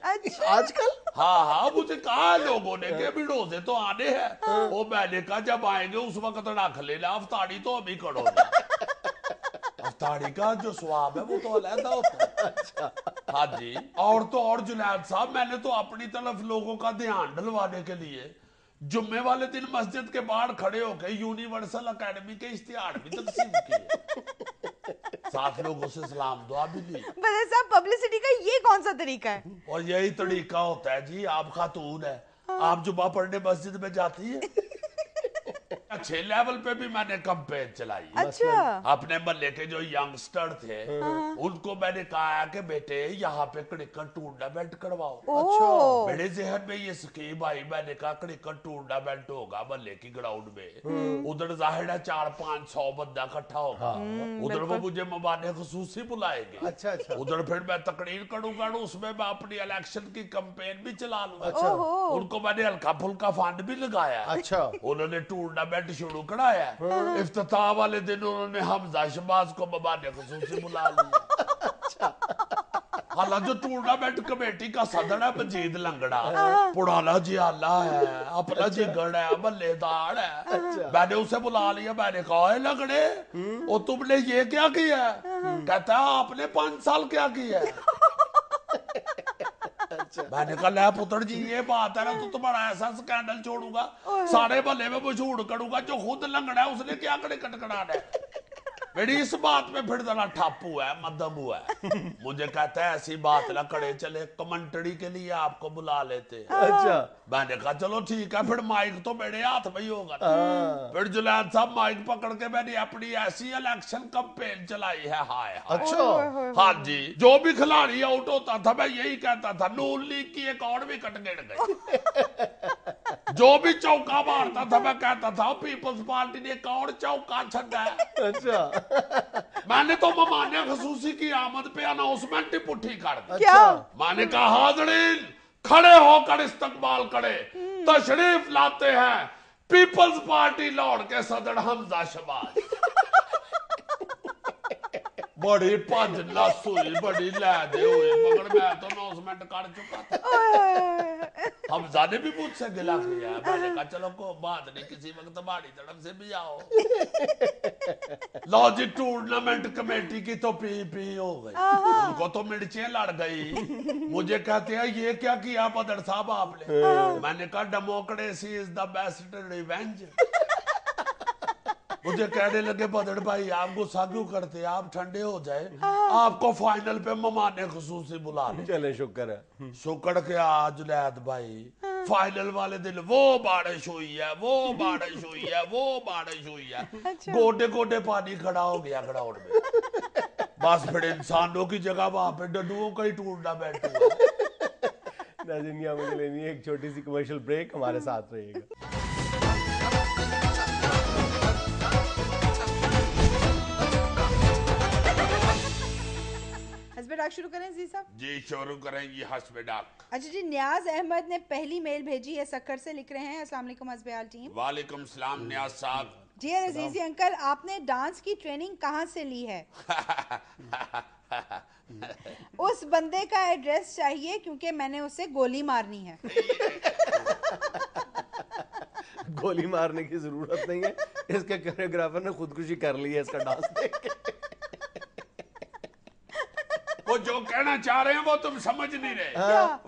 آج کل. ہاں, مجھے کہا لوگوں نے کہ بھی روزے تو آنے ہیں. وہ میں نے کہا جب آئیں گے اس وقت رکھ لینا, افطاری تو ابھی کرو نا. افطاری کا جو ثواب ہے وہ تو علیحدہ ہوتا ہے. ہاں جی, اور تو اور جنید صاحب میں نے تو اپنی طرف لوگوں کا دھیان ڈلوانے کے لیے جمعے والے دن مسجد کے باہر کھڑے ہو کے یونیورسل اکیڈمی کے اشتہار بھی تقسیم کیے, ساتھ لوگوں سے سلام دعا بھی لی. بدر صاحب, پبلسٹی کا یہ کون سا طریقہ ہے؟ اور یہی طریقہ ہوتا ہے جی. آپ خاتون ہے, آپ جمعہ پڑھنے مسجد میں جاتی ہے, अच्छे लेवल पे भी मैंने कैंपेन चलाई। अच्छा। अपने मोहल्ले के जो यंगस्टर थे उनको मैंने कहा कि बेटे यहाँ पे क्रिकेट टूर्नामेंट करवाओ। अच्छा। मेरे जहन में ये स्कीम आई, मैंने कहा क्रिकेट टूर्नामेंट होगा मोहल्ले की ग्राउंड में, उधर जाहिर है 400-500 बंदा इकट्ठा होगा, उधर वो मुझे मेहमान खुसूसी बुलाएंगे। अच्छा अच्छा। उधर फिर मैं तकरीर करूंगा, उसमें मैं अपनी इलेक्शन की कैंपेन भी चला लूंगा। अच्छा। उनको मैंने हल्का फुल्का फंड भी लगाया। अच्छा। उन्होंने टूर्नामेंट शुरू कराया। इफ्तिताह वाले दिन उन्होंने हमजा शहबाज को मेहमान खुसूसी बुला लिया। हालांकि जो टूर्नामेंट कमेटी का सदर है मजीद लंगड़ा, पुराना जी आला है, अपना जिगड़ है, मल्लेदार है। मैंने उसे बुला लिया, मैंने कहा है लंगड़े और तुमने ये क्या किया है? कहता है आपने 5 साल क्या किया है? मैंने कहा ले पुत्र जी ये बात है ना, तो तुम्हारा ऐसा स्कैंडल छोड़ूंगा, सारे भले में मशहूर करूंगा, जो खुद लंगड़ा है उसने क्या करे कटकड़ाना है। मेरी इस बात में फिर जरा ठप हुआ है, मध्यम हुआ है। मुझे कहता है ऐसी बात ना करे, चले कमेंट्री के लिए आपको बुला लेते। अच्छा। मैंने कहा चलो ठीक है, फिर माइक तो मेरे हाथ में ही होगा ना। फिर जुलैद साहब माइक पकड़ के मैंने अपनी ऐसी इलेक्शन कैंपेन चलाई है। हाय अच्छा। हाँ जी, जो भी खिलाड़ी आउट होता था मैं यही कहता था नून लीग की एक और विकेट गिर गई। जो भी चौका मारता था मैं कहता था पीपल्स पार्टी ने एक और चौका छड़ा है। अच्छा। मैंने तो मेहमान खुसूसी की आमद पे अनाउंसमेंट ही पुट्ठी कर दी। क्या? मैंने कहा हाज़रीन खड़े होकर इस्तकबाल करे, तशरीफ लाते हैं पीपल्स पार्टी लाहौर के सदर हमजा शहबाज। बड़ी भज नस हुई, बड़ी लैदे हुई, मगर मैं तो अनाउंसमेंट कर चुका था। हमजा ने भी मुझसे गिला किया। मैंने कहा चलो को बात नहीं, किसी वक्त हमारी तरफ से भी आओ। लो जी टूर्नामेंट कमेटी की तो पी हो गई, उनको तो मिर्चें लड़ गई। मुझे कहते हैं ये क्या किया बदर साहब आपने? मैंने कहा democracy is the best revenge. मुझे कहने लगे बदर भाई आप गुस्सा क्यों करते, आप ठंडे हो जाए, आपको फाइनल पे मेहमान खुसूसी बुला ले। चले शुक्र है। शुक्र के आज जुलैद भाई फाइनल वाले दिन वो बारिश हुई है, वो बारिश हुई है, वो बारिश हुई है। गोडे गोडे पानी खड़ा हो गया ग्राउंड में। बस फिर इंसानों की जगह वहां पे डड्डुओं का ही टूर्नामेंट हुआ। नाज़रीन मुझे लेनी है एक छोटी सी कमर्शियल ब्रेक, हमारे साथ रहिएगा। हस्बैंड शुरू करें जी साहब? जी शुरू करेंगे हस्बैंड। अच्छा जी, नियाज अहमद ने पहली मेल भेजी है, सक्कर से लिख रहे हैं अस्सलाम वालेकुम हस्बैल टीम। वालेकुम सलाम नियाज साहब। जी अजीजी अंकल, आपने डांस की ट्रेनिंग कहाँ से ली है? उस बंदे का एड्रेस चाहिए क्योंकि मैंने उसे गोली मारनी है। गोली मारने की जरूरत नहीं है, इसके कोरियोग्राफर ने खुदकुशी कर ली है इसका डांस देख के। वो जो कहना चाह रहे हैं वो तुम समझ नहीं रहे।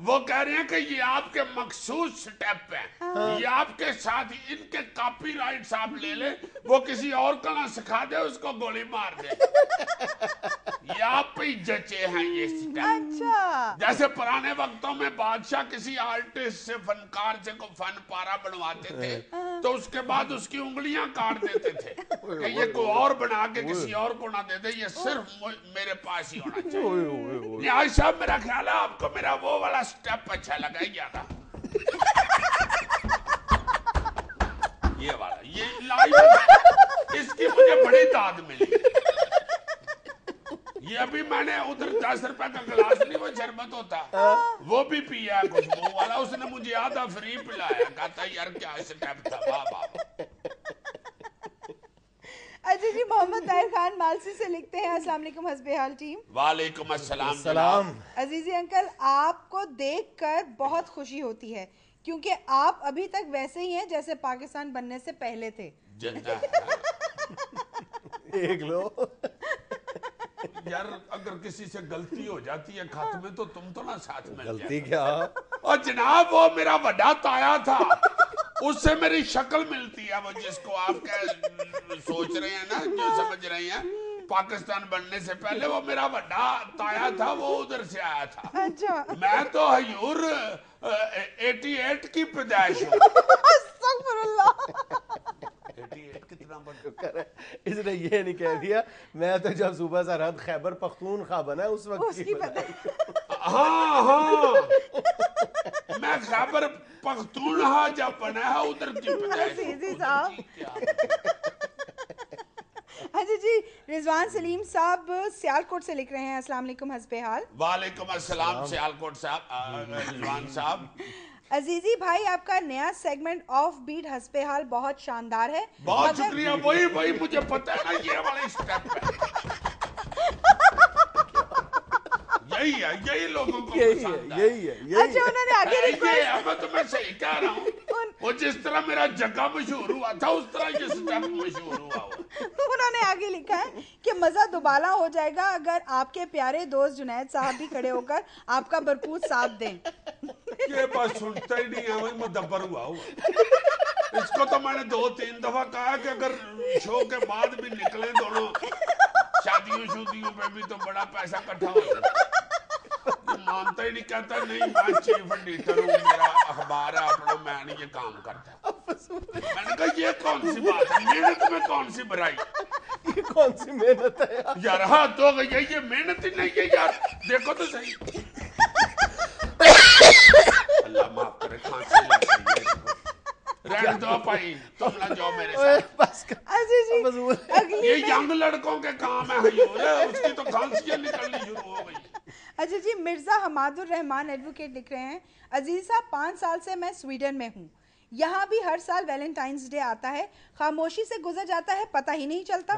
वो कह रहे हैं कि ये आपके मखसूस स्टेप हैं, ये आपके साथ इनके कॉपीराइट्स आप ले ले, वो किसी और को ना सिखा दे, उसको गोली मार दे। ये आप पे जचे हैं ये स्टेप। अच्छा। जैसे पुराने वक्तों में बादशाह किसी आर्टिस्ट से, फनकार से को फन पारा बनवाते थे तो उसके बाद उसकी उंगलियां काट देते थे कि ये कोई और बना के किसी और को ना दे दे, ये सिर्फ मेरे पास ही होना चाहिए। नियाज साहब मेरा ख्याल है आपको मेरा वो वाला स्टेप अच्छा लगा ही ज्यादा। ये वाला, ये लाइव इसकी मुझे बड़ी दाद मिली। ये अभी मैंने उधर 10 रुपए का गिलास नहीं वो शरबत होता वो भी पिया खुशबू वाला, उसने मुझे आधा फ्री पिलाया, कहता यार क्या स्टेप था। वाह वाह। अच्छा जी, मोहम्मद ताहिर खान मालसी से लिखते हैं अस्सलाम वालेकुम हस्बैल टीम। वालेकुम अस्सलाम। सलाम। अजीजी अंकल, आपको देखकर बहुत खुशी होती है क्योंकि आप अभी तक वैसे ही हैं जैसे पाकिस्तान बनने से पहले थे। जिंदा देख लो यार, अगर किसी से गलती हो जाती है खत में तो तुम तो ना साथ में गलती क्या? और जनाब वो मेरा बड़ा ताया था, उससे मेरी शक्ल मिलती है, वो जिसको आप सोच रहे हैं ना, जो समझ रहे हैं पाकिस्तान बनने से पहले वो मेरा बड़ा ताया था, वो उधर से आया था। अच्छा। मैं तो हयूर 88 की पैदाइश हूँ। 88 اتنا بڑا شکر ہے اس نے یہ نہیں کہہ دیا میں تو جب صوبہ سرحد خیبر پختونخوا بنا اس وقت کی بتائی. ہاں میں خیبر پختونخوا جب بنا ہے ادھر کی عزیزی صاحب. اچھا جی رضوان سلیم صاحب سیالکوٹ سے لکھ رہے ہیں السلام علیکم حسب حال. وعلیکم السلام سیالکوٹ صاحب رضوان صاحب. عزیزی بھائی آپ کا نیا سیگمنٹ آف بیٹ حسب حال بہت شاندار ہے. بہت شکریہ. وہی مجھے پتا ہے نا یہ والا اسٹیپ ہے یہی لوگوں کو پسند ہے. اچھا انہوں نے آگے میں تمہیں صحیح کہہ رہا ہوں وہ جس طرح میرا جگہ مشہور ہوا تھا اس طرح یہ اسٹیپ مشہور ہوا. انہوں نے آگے لکھا ہے کہ مزہ دوبالا ہو جائے گا اگر آپ کے پیارے دوست جنید صاحب بھی کھڑے ہو کر آپ کا بھرپور ساتھ دیں. یہ بات سنتا ہی نہیں ہے وہی مدبر ہوا. اس کو تو میں نے 2-3 دفعہ کہا کہ اگر شو کے بعد بھی نکلیں دونوں شادیوں پہ بھی تو بڑا پیسہ اکٹھا ہو جاتا ہے. مانتا ہی نہیں, کہتا نہیں میں چیف ایڈیٹر ہوں میرا اخبار ہے اپنا میں نہیں یہ کام کرتا. میں نے کہا یہ کون سی بات ہے محنت میں کون سی برائی یہ کون سی محنت ہے یار. ہاں تو یہ محنت ہی نہیں ہے یار. دیکھو تو صحیح اللہ معاف کرے کھانسی لگ رہی ہے. رہن دو بھائی تم نہ جاؤ میرے ساتھ. یہ ینگ لڑکوں کے کام ہے حیور اس کی تو کھانسیاں نکلنی شروع ہو گئی. اچھا جی مرزا حماد الرحمان ایڈوکیٹ لکھ رہے ہیں عزیز صاحب 5 سال سے میں سویڈن میں ہوں. یہاں بھی ہر سال ویلنٹائنز ڈے آتا ہے خاموشی سے گزر جاتا ہے پتہ ہی نہیں چلتا.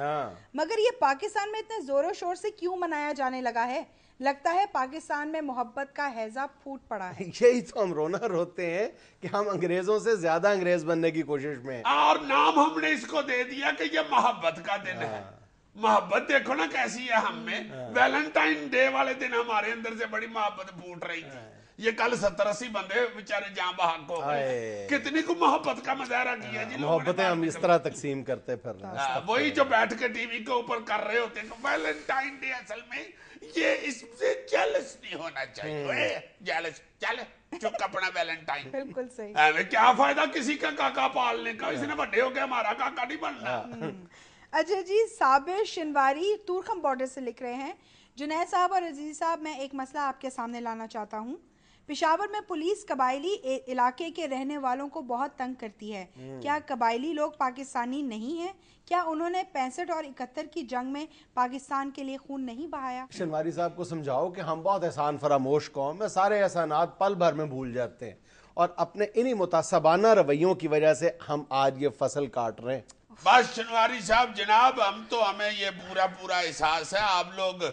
مگر یہ پاکستان میں اتنے زور و شور سے کیوں منایا جانے لگا ہے؟ لگتا ہے پاکستان میں محبت کا ہیضہ پھوٹ پڑا ہے. یہی تو ہم رونا روتے ہیں کہ ہم انگریزوں سے زیادہ انگریز بننے کی کوشش میں ہیں اور نام ہم نے اس کو دے دیا کہ یہ محبت کا دن ہے. محبت دیکھو نا کیسی ہے ہم میں. ویلنٹائن ڈے والے دن ہمارے اندر سے بڑی محبت پھوٹ رہی تھی. یہ کل 70-80 بندے بیچارے جہاں بحق ہو گئے. کتنی کو محبت کا مظاہرہ کیا جی. محبتیں ہم اس طرح تقسیم کرتے پھر رہے ہیں. وہی جو بیٹھ کے ٹی وی کے اوپر کر رہے ہوتے ہیں ویلنٹائن ڈے اصل میں یہ اس سے جیلس نہیں ہونا چاہیے. جیلس چل چک اپنا ویلنٹائن. بالکل صحیح. کیا فائدہ کسی کا کاکا پالنے کا. اس نے بڑے ہو کے ہمارا کاکا نہیں بننا. اچھا جی صابر شنواری تورخم بارڈر سے لکھ رہے ہیں جنید صاحب اور عزیز صاحب میں ایک مسئلہ آپ کے سامنے لانا چاہتا ہوں. پشاور میں پولیس قبائلی علاقے کے رہنے والوں کو بہت تنگ کرتی ہے. کیا قبائلی لوگ پاکستانی نہیں ہیں؟ کیا انہوں نے 65 اور 71 کی جنگ میں پاکستان کے لیے خون نہیں بہایا؟ شنواری صاحب کو سمجھاؤ کہ ہم بہت احسان فراموش قوم ہے. سارے احسانات پل بھر میں بھول جاتے ہیں اور اپنے انہی متعصبانہ رویوں کی وجہ سے ہم آج یہ فصل کاٹ رہے ہیں. بس شنواری صاحب جناب ہمیں یہ پورا احساس ہے. آپ لوگ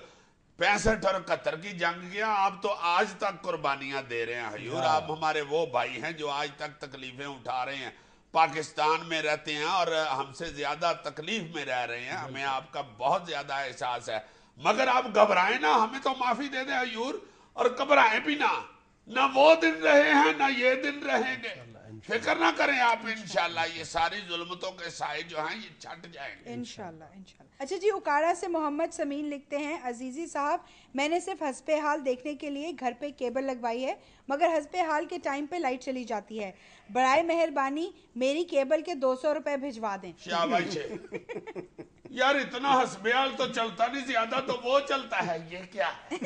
65 اور 71 کی جنگ کیا آپ تو آج تک قربانیاں دے رہے ہیں حیور. آپ ہمارے وہ بھائی ہیں جو آج تک تکلیفیں اٹھا رہے ہیں پاکستان میں رہتے ہیں اور ہم سے زیادہ تکلیف میں رہ رہے ہیں. ہمیں آپ کا بہت زیادہ احساس ہے مگر آپ گھبرائیں نا. ہمیں تو معافی دے دیں حیور اور گھبرائیں بھی نہ وہ دن رہے ہیں نہ یہ دن رہیں گے. فکر نہ کریں آپ انشاءاللہ یہ ساری ظلمتوں کے سائے جو ہیں یہ چھٹ جائیں گے انشاءاللہ. اچھا جی اکاڑا سے محمد سمین لکھتے ہیں عزیزی صاحب میں نے صرف حسب حال دیکھنے کے لیے گھر پہ کیبل لگوائی ہے مگر حسب حال کے ٹائم پہ لائٹ چلی جاتی ہے. برائے مہربانی میری کیبل کے 200 روپے بھجوا دیں. شاباش یار اتنا حسب حال تو چلتا نہیں زیادہ تو وہ چلتا ہے. یہ کیا ہے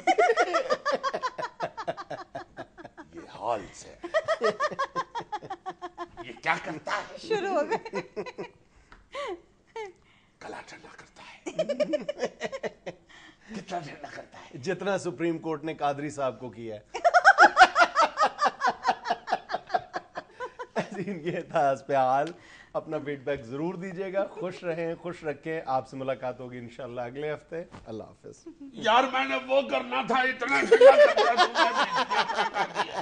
یہ حال سے یہ کیا کرتا ہے شروع ہو گئے گلا ٹھنڈا کرتا ہے. کتنا ٹھنڈا کرتا ہے جتنا سپریم کورٹ نے قادری صاحب کو کیا ہے. یہ تھا حسب حال. اپنا فیڈ بیک ضرور دیجیے گا. خوش رہیں خوش رکھیں. آپ سے ملاقات ہوگی انشاءاللہ اگلے ہفتے. اللہ حافظ. یار میں نے وہ کرنا تھا اتنا ٹھنڈا کرتا